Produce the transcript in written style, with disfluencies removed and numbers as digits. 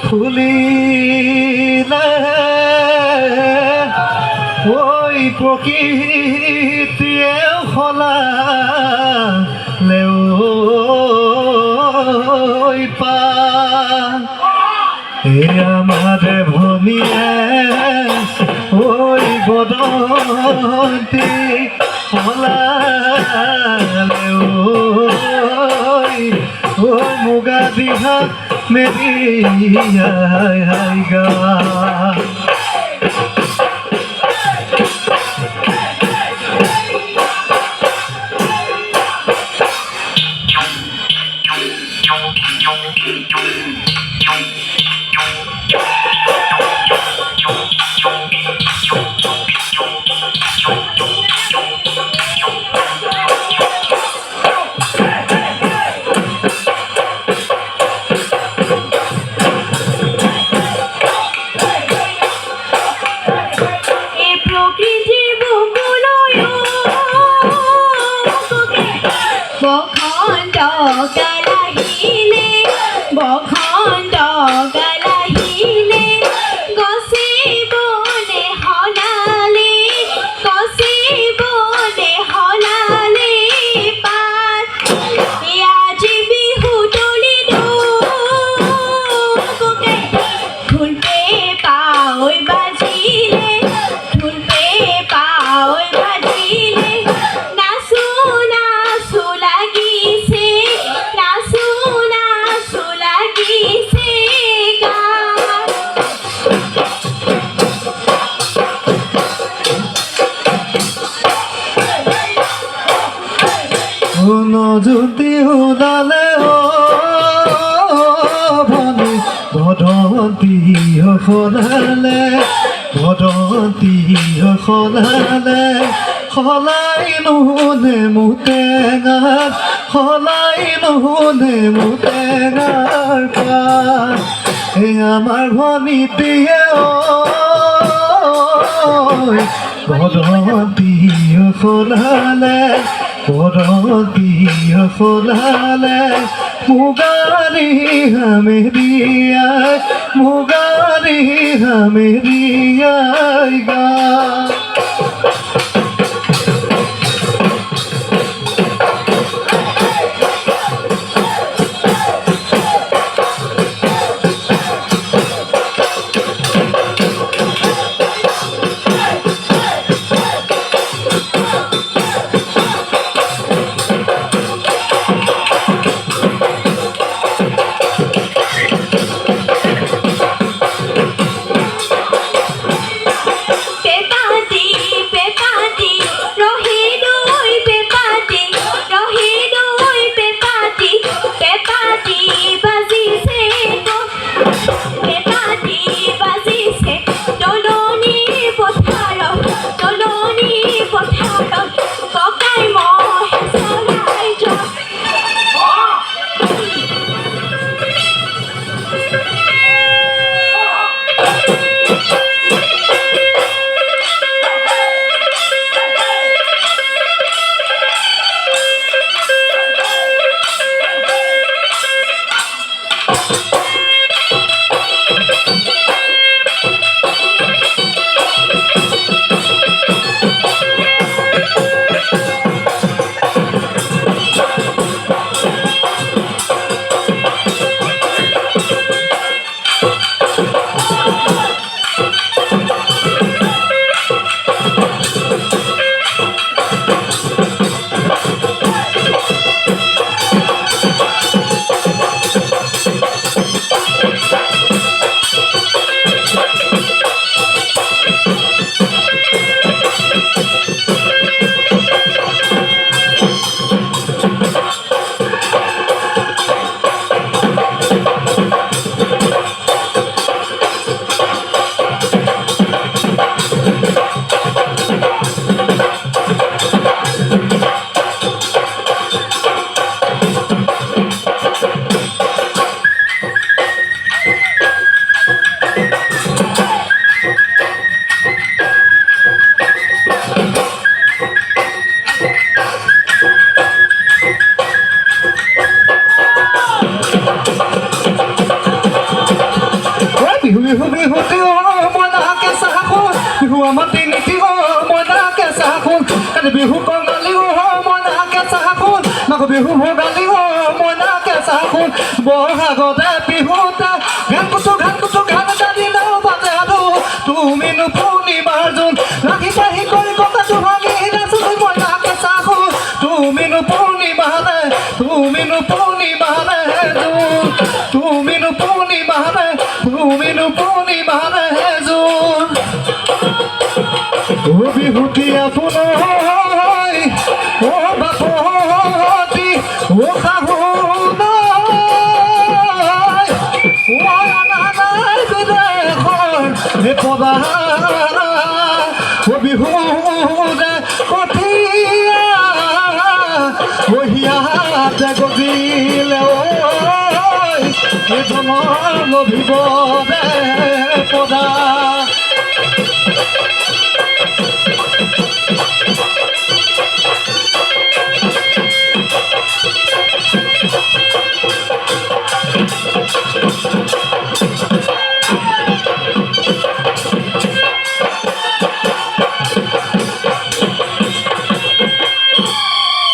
খুলিলে ওই প্রকৃতিয়ে সলালে ওই পা আমারে ভনিয়ে ওই বদন্তি সলালে ও মুগা দিহা মেরিয়া গা বখণ্ড গালাহিলে গছে বনে হলালে গছে বনে হলালে পাত আজি বিহু তলিলো ঢুলপে পাওই বাজিলে ঢুলপে পাওই বাজিলে নাচো নাচো লাগিছে নাচো নাচো লাগিছে গান নজুতি ওলালে ভনী ভদন্তী সলালে ভদন্তী সলালে সলাই নুনে মুটেঙাৰ সলাই নুনে মুটেঙাৰ পাত আমাৰ ভনীটিয়ে ভদন্তী সলালে ভদন্তী সলালে মুগাৰী হামেৰিয়াই গা পেপা মাতি নীতি মইনা কেঁচা সোণ কাতি বিহু কঙালী মইনা কেঁচা সোণ মাঘ বিহু ভোগালী মইনা কেঁচা সোণ বহাগতে বিহুতে ঘান কুচু ঘান এটা দিলেও বাজে আৰু তুমিনো পূৰ্ণিমাৰ জোন ৰাখি পাহি কৰি ককাটো ভাঙি নাচো মইনা কেঁচা সোণ তুমিনো পূৰ্ণিমাৰে জোন তুমিনো পূৰ্ণিমাৰে জোন ও বিহুতি আপোনাৰ ও বাপতি ও শাহু পদা ও বিহু কঠিয়া হিয়াতে গজিলে এজনৰ লভিব দে পদা